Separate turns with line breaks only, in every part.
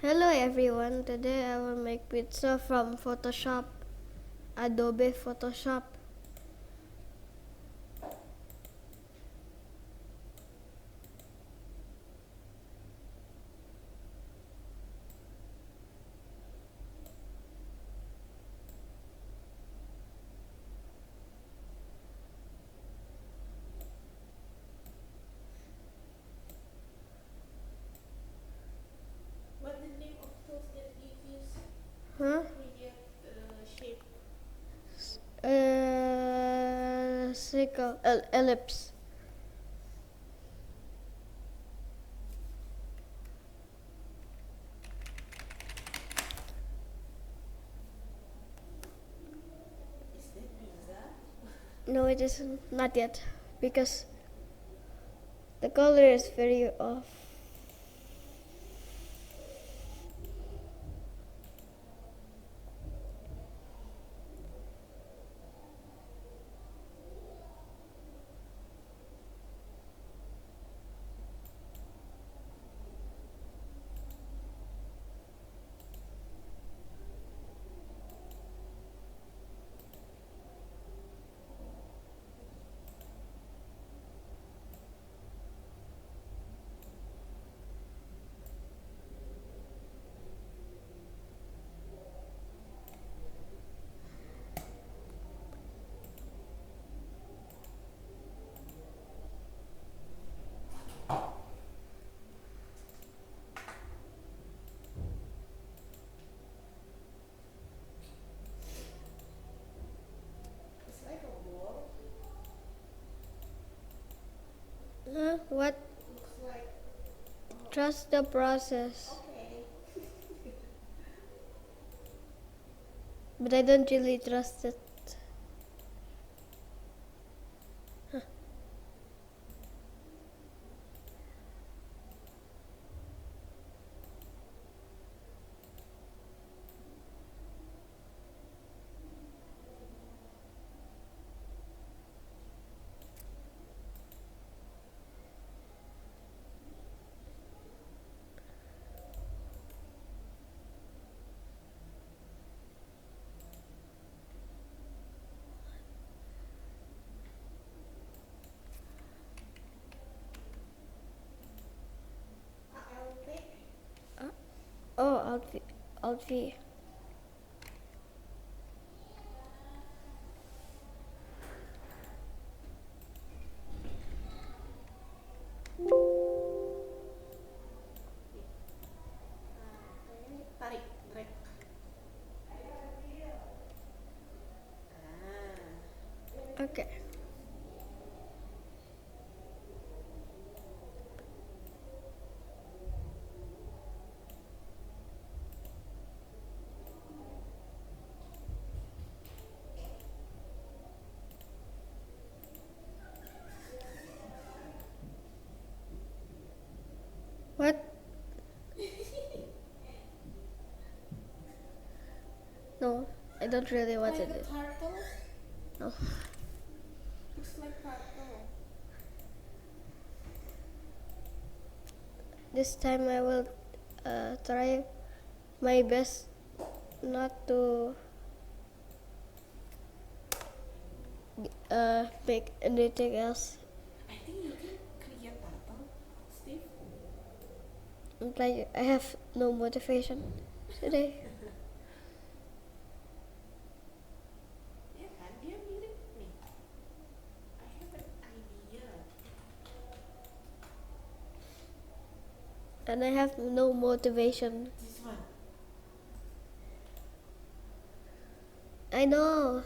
Hello everyone, today I will make pizza from Photoshop, Adobe Photoshop.
What the name of tools that you use
Huh?
to create shape?
Circle, ellipse.
Is that pizza?
No, it isn't, not yet, because the color is very off.
It's like a ball.
Huh? What?
Looks like.
Trust the process.
Okay.
But I don't really trust it.
I'll pick.
Oh, Alt V.
Tarik, drag. Ah.
Okay. What? No, I don't really want
Like
to
a
do.
turtle.
No.
Looks like turtle.
This time I will try my best not to make anything else.
I think you can create turtle, Steve.
Like I have no motivation today.
Ya kan, dia mirip nih. I have an idea.
And I have no motivation.
This one.
I know.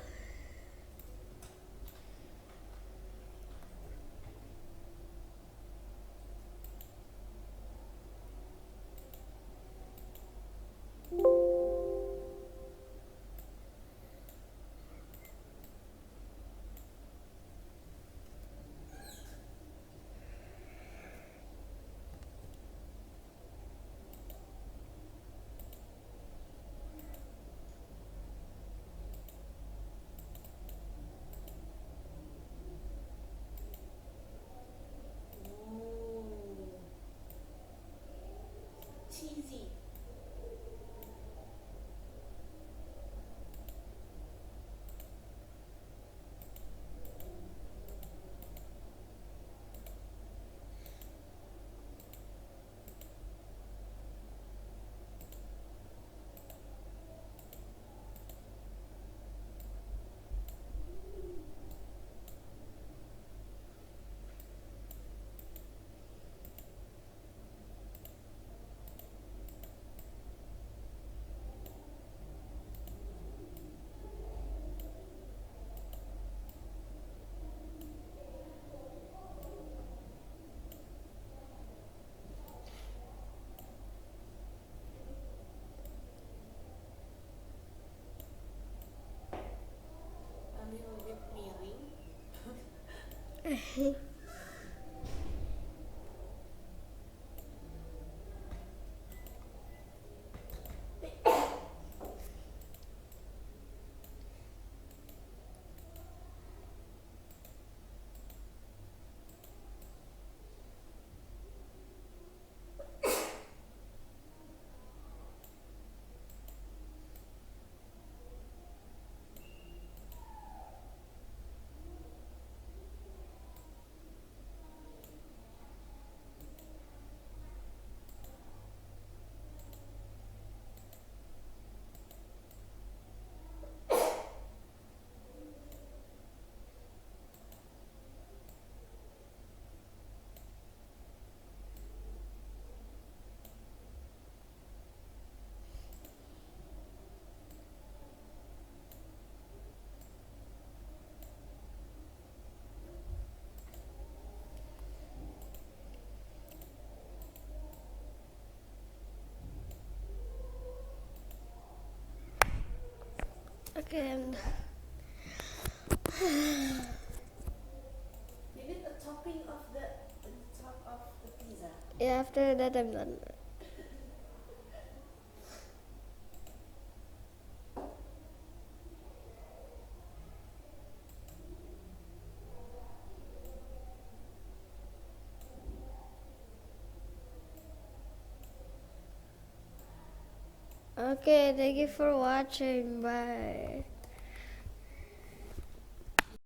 Okay, and
You need a topping of the top of the pizza.
yeah, after that I'm done. Okay, thank you for watching. Bye.